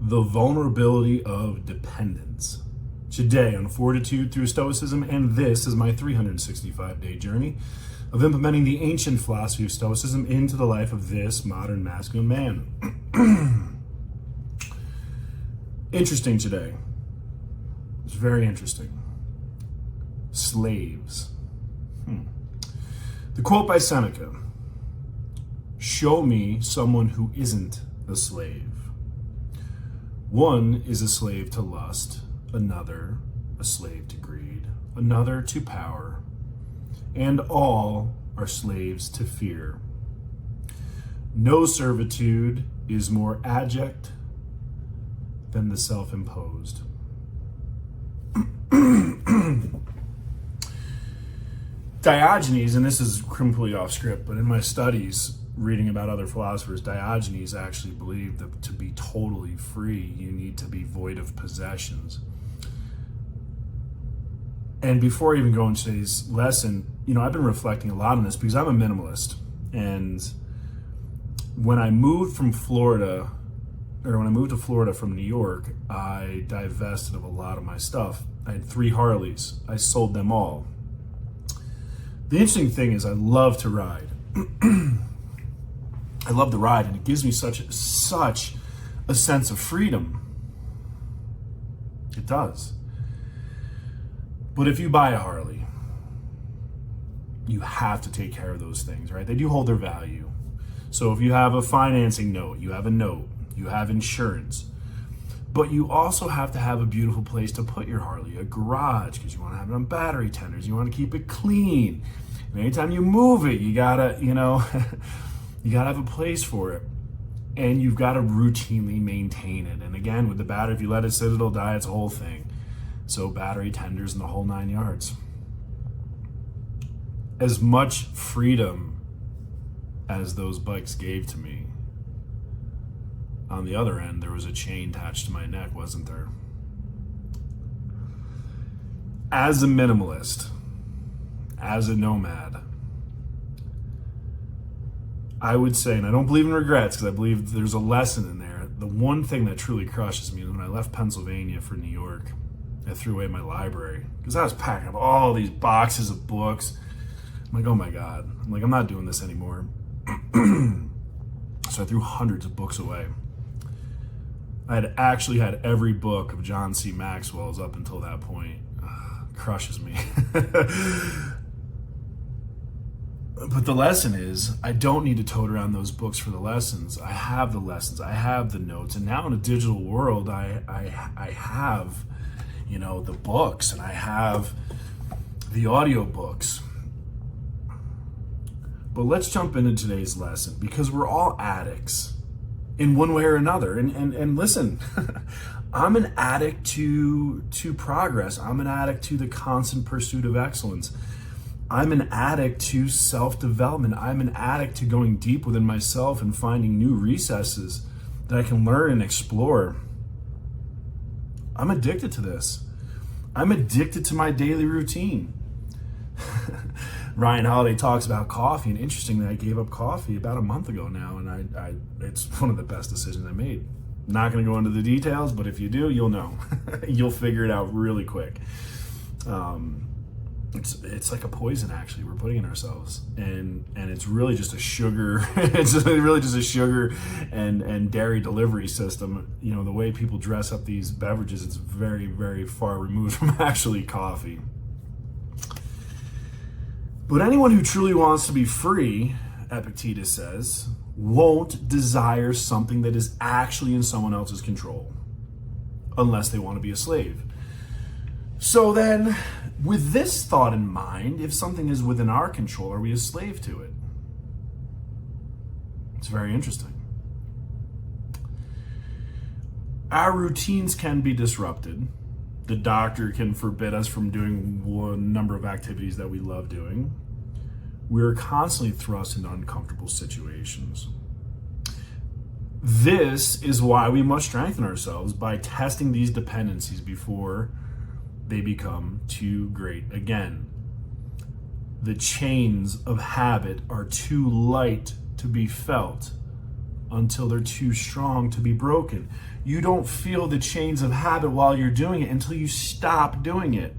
The vulnerability of dependence. Today on Fortitude through Stoicism, and this is my 365-day journey of implementing the ancient philosophy of Stoicism into the life of this modern masculine man. Interesting today. It's very interesting. Slaves. The quote by Seneca: "Show me someone who isn't a slave. One is a slave to lust, another a slave to greed, another to power, and all are slaves to fear. No servitude is more abject than the self-imposed." Diogenes, and this is completely off script, but in my studies, reading about other philosophers, Diogenes actually believed that to be totally free, you need to be void of possessions. And before I even go into today's lesson, I've been reflecting a lot on this because I'm a minimalist. And when I moved to Florida from New York, I divested of a lot of my stuff. I had 3 Harleys. I sold them all. The interesting thing is I love to ride. I love to ride, and it gives me such a sense of freedom. It does. But if you buy a Harley, you have to take care of those things, right? They do hold their value. So if you have a financing note, you have insurance. But you also have to have a beautiful place to put your Harley, a garage, because you want to have it on battery tenders. You want to keep it clean. And anytime you move it, you gotta, you gotta have a place for it. And you've got to routinely maintain it. And again, with the battery, if you let it sit, it'll die. It's a whole thing. So battery tenders and the whole 9 yards. As much freedom as those bikes gave to me, on the other end, there was a chain attached to my neck, wasn't there? As a minimalist, as a nomad, I would say, and I don't believe in regrets because I believe there's a lesson in there. The one thing that truly crushes me is when I left Pennsylvania for New York, I threw away my library because I was packing up all these boxes of books. I'm like, oh my God. I'm not doing this anymore. So I threw hundreds of books away. I had actually had every book of John C. Maxwell's up until that point. Crushes me. But the lesson is, I don't need to tote around those books for the lessons. I have the lessons. I have the notes. And now in a digital world, I have, the books, and I have the audio books. But let's jump into today's lesson, because we're all addicts in one way or another. And listen, I'm an addict to progress. I'm an addict to the constant pursuit of excellence. I'm an addict to self-development. I'm an addict to going deep within myself and finding new recesses that I can learn and explore. I'm addicted to this. I'm addicted to my daily routine. Ryan Holiday talks about coffee, and interestingly, I gave up coffee about a month ago now, and it's one of the best decisions I made. Not going to go into the details, but if you do, you'll know. You'll figure it out really quick. It's like a poison, actually, we're putting in ourselves, and it's really just a sugar. It's really just a sugar and dairy delivery system. The way people dress up these beverages, it's very, very far removed from actually coffee. But anyone who truly wants to be free, Epictetus says, won't desire something that is actually in someone else's control, unless they want to be a slave. So then, with this thought in mind, if something is within our control, are we a slave to it? It's very interesting. Our routines can be disrupted. The doctor can forbid us from doing one number of activities that we love doing. We're constantly thrust into uncomfortable situations. This is why we must strengthen ourselves by testing these dependencies before they become too great. Again, the chains of habit are too light to be felt until they're too strong to be broken. You don't feel the chains of habit while you're doing it until you stop doing it.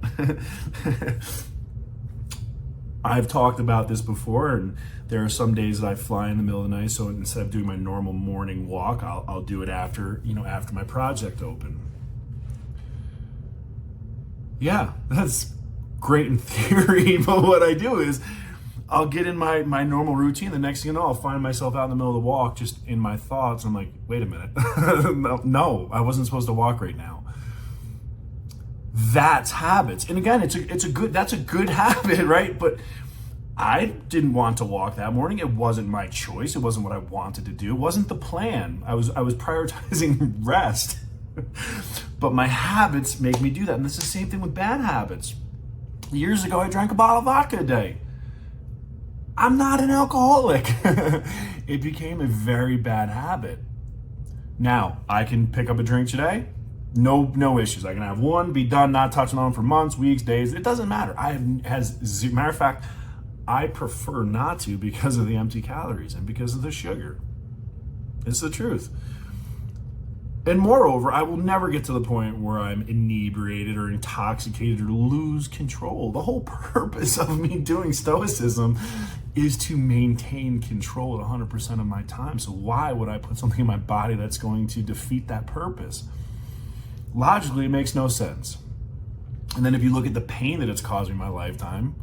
I've talked about this before, and there are some days that I fly in the middle of the night, so instead of doing my normal morning walk, I'll do it after my project open. Yeah, that's great in theory, but what I do is I'll get in my normal routine. The next thing you know, I'll find myself out in the middle of the walk, just in my thoughts. I'm like, wait a minute. No, I wasn't supposed to walk right now. That's habits. And again, that's a good habit, right? But I didn't want to walk that morning. It wasn't my choice. It wasn't what I wanted to do. It wasn't the plan. I was prioritizing rest. But my habits make me do that. And it's the same thing with bad habits. Years ago, I drank a bottle of vodka a day. I'm not an alcoholic. It became a very bad habit. Now, I can pick up a drink today. No issues. I can have one, be done, not touching on for months, weeks, days. It doesn't matter. Matter of fact, I prefer not to because of the empty calories and because of the sugar. It's the truth. And moreover, I will never get to the point where I'm inebriated or intoxicated or lose control. The whole purpose of me doing Stoicism is to maintain control at 100% of my time. So why would I put something in my body that's going to defeat that purpose? Logically, it makes no sense. And then if you look at the pain that it's caused me in my lifetime,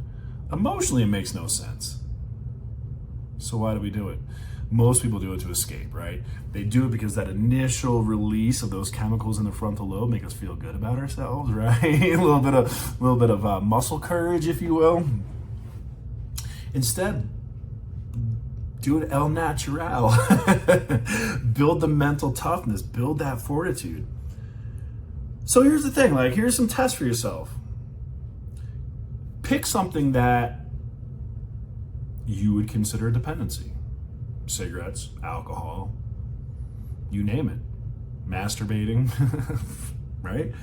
emotionally, it makes no sense. So why do we do it? Most people do it to escape, right? They do it because that initial release of those chemicals in the frontal lobe make us feel good about ourselves, right? a little bit of muscle courage, if you will. Instead, do it el natural. Build the mental toughness. Build that fortitude. So here's the thing. Here's some tests for yourself. Pick something that you would consider a dependency. Cigarettes, alcohol, you name it. Masturbating, right?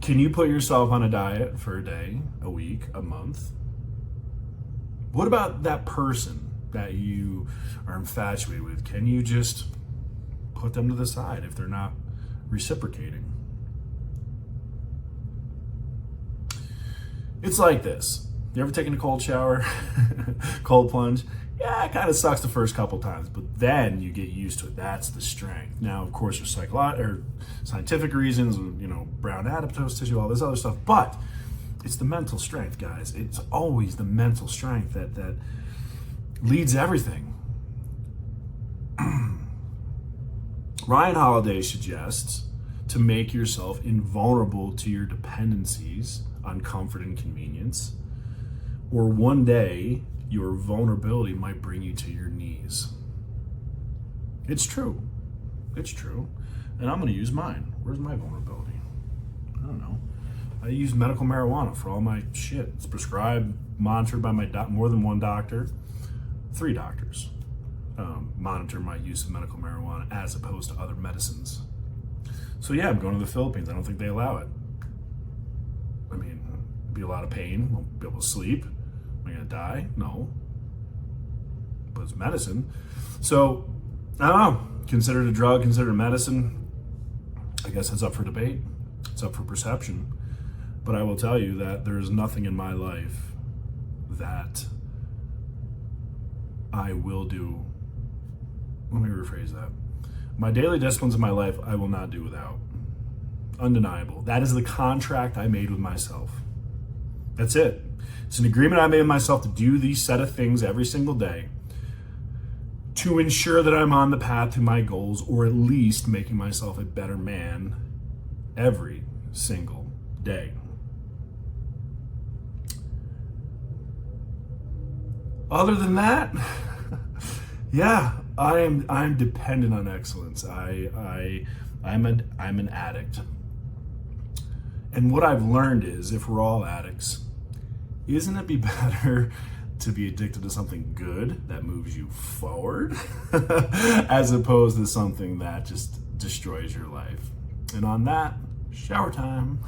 Can you put yourself on a diet for a day, a week, a month? What about that person that you are infatuated with? Can you just put them to the side if they're not reciprocating? It's like this. You ever taken a cold shower? Cold plunge? Yeah, it kind of sucks the first couple times, but then you get used to it. That's the strength. Now, of course, there's scientific reasons, brown adipose tissue, all this other stuff, but it's the mental strength, guys. It's always the mental strength that leads everything. Ryan Holiday suggests to make yourself invulnerable to your dependencies on comfort and convenience, or one day your vulnerability might bring you to your knees. It's true. It's true. And I'm going to use mine. Where's my vulnerability? I don't know. I use medical marijuana for all my shit. It's prescribed, monitored by my more than one doctor. 3 doctors monitor my use of medical marijuana as opposed to other medicines. So yeah, I'm going to the Philippines. I don't think they allow it. I mean, it'd be a lot of pain. Won't be able to sleep. Am I going to die? No. But it's medicine. So, I don't know. Considered a drug, considered a medicine. I guess it's up for debate. It's up for perception. But I will tell you that there is nothing in my life that I will do. Let me rephrase that. My daily disciplines in my life, I will not do without. Undeniable. That is the contract I made with myself. That's it. It's an agreement I made with myself to do these set of things every single day to ensure that I'm on the path to my goals, or at least making myself a better man every single day. Other than that, yeah, I'm dependent on excellence. I'm an addict. And what I've learned is, if we're all addicts, isn't it be better to be addicted to something good that moves you forward as opposed to something that just destroys your life? And on that, shower time.